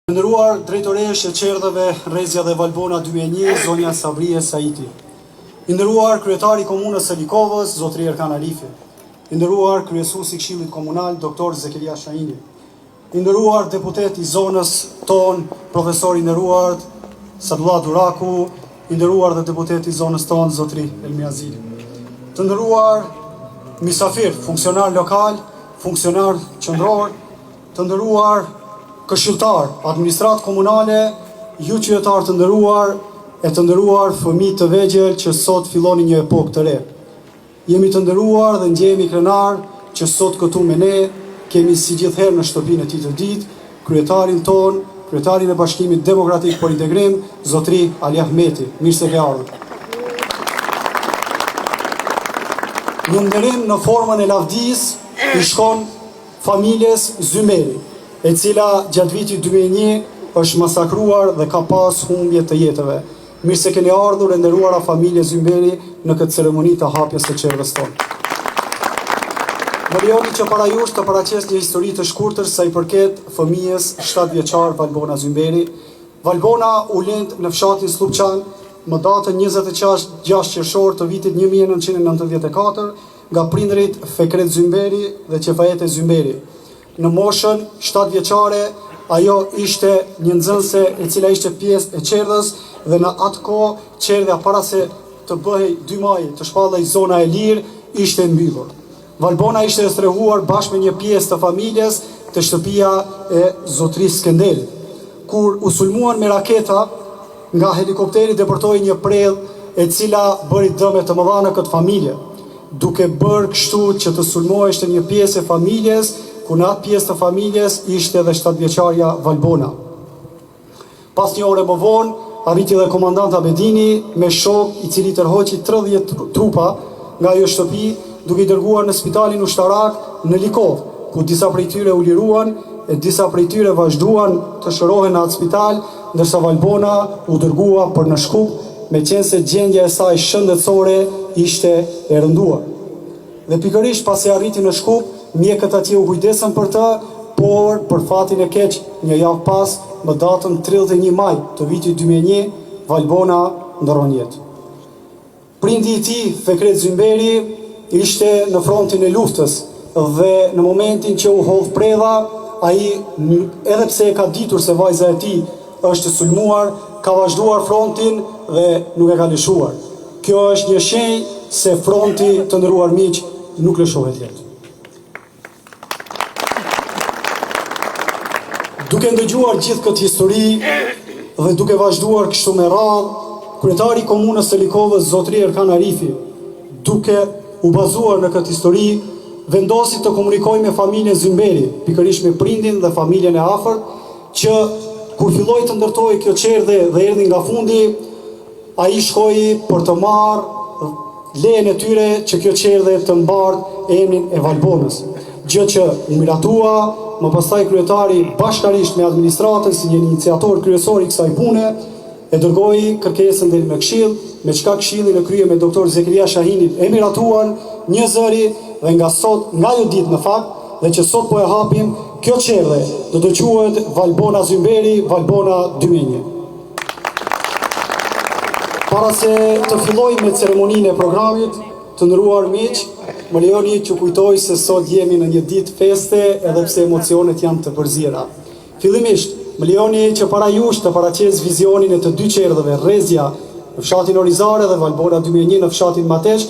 Nderuar drejtoresh e qerdheve Rrezja dhe Valbona 2001, zonja Sabrie Saiti. I nderuar kryetari i komunës së Likovës, zotri Erkan Arifi. I nderuar kryesuesi i Këshillit Komunal, doktor Zekeria Shahini. I nderuar deputet i zonës ton, profesor i nderuar Sadullah Duraku, i nderuar dhe deputet i zonës ton, zotri Elmi Azili. Të nderuar misafir, funksionar lokal, funksionar qendror, të nderuar këshilltar, administratë komunale, ju qytetar të nderuar e të nderuar fëmijë të vegjël që sot filloni një epokë të re. Jemi të nderuar dhe ndjehemi krenar që sot këtu me ne kemi si gjithherë në shtëpinë e tij të ditë kryetarin ton, kryetarin e Bashkimit Demokratik për Integrim, zotri Ali Ahmeti. Mirë se ke ardhur. Një nderim në formën e lavdis i shkon familjes Zymeri, e cila gjatë vitit 2001 është masakruar dhe ka pas humbje të jetëve. Mirë se keni ardhur e nderuara familje Zymberi në këtë ceremoni të hapjes së qerdhës tonë. Më lejoni që para jush të paraqes një histori të shkurtër sa i përket fëmijës 7 vjeçar Valbona Zymberi. Valbona u lind në fshatin Slupçan më datën 26 qershor të vitit 1994 nga prindërit Fekret Zymberi dhe Qefajete Zymberi. Në moshën 7 vjeçare, ajo ishte një nxënëse e cila ishte pjesë e qerdhës dhe në atë kohë qerdhja para se të bëhej 2 maj të shpallej zona e lirë ishte mbyllur. Valbona ishte strehuar bashkë me një pjesë të familjes të shtëpia e zotrisë Skendelit. Kur u sulmuan me raketa, nga helikopteri depërtoi një prell e cila bëri dëme të mëdha në këtë familje, duke bërë kështu që të sulmoheshte një pjesë e familjes, ku në atë pjesë të familjes ishte edhe 7 vjeçarja Valbona. Pas një ore më vonë, arriti dhe komandant Abedini me shok i cili tërhoqi 30 trupa nga ajo shtëpi, duke i dërguar në spitalin ushtarak në Likovë, ku disa prej tyre u liruan e disa prej tyre vazhduan të shërohen në atë spital, ndërsa Valbona u dërgua për në Shkup, me qenë se gjendja e saj shëndetësore ishte e rënduar. Dhe pikërisht pasi arriti në Shkup, mjekët atje u kujdesën për të, por për fatin e keq, një javë pas, më datën 31 maj të vitit 2001, Valbona ndron jetë. Prindi i tij, Fekret Zymberi, ishte në frontin e luftës dhe në momentin që u hodh prella, ai edhe pse e ka ditur se vajza e tij është sulmuar, ka vazhduar frontin dhe nuk e ka lëshuar. Kjo është një shenjë se fronti, të nderuar miq, nuk lëshohet jetë. Duke ndëgjuar gjithë këtë histori dhe duke vazhduar kështu me radhë, kryetari i komunës së Likovës, zotri Erkan Arifi, duke u bazuar në këtë histori, vendosi të komunikojë me familjen Zymberi, pikërisht me prindin dhe familjen e afërt, që kur filloi të ndërtoi kjo qerdhe dhe erdhi nga fundi, ai shkoi për të marrë lejen e tyre që kjo qerdhe të mbartë emrin e Valbonës. Gjë që u miratua, më pastaj kryetari bashkarisht me administratën si një iniciator kryesor i kësaj pune, e dërgoi kërkesën deri në Këshill, me çka Këshilli në krye me doktor Zekeria Shahini e miratuan një zëri dhe nga sot, nga ajo ditë në fakt, dhe që sot po e hapim, kjo qerdhe do të quhet Valbona Zymberi, Valbona 2001. Para se të filloj me ceremoninë e programit, të nderuar miq, më lejoni që kujtoj se sot jemi në një ditë feste edhe pse emocionet janë të përziera. Fillimisht, më lejoni që para jush të paraqes vizionin e të 2 qerdheve, Rrezja në fshatin Orizare dhe Valbona 2001 në fshatin Matesh,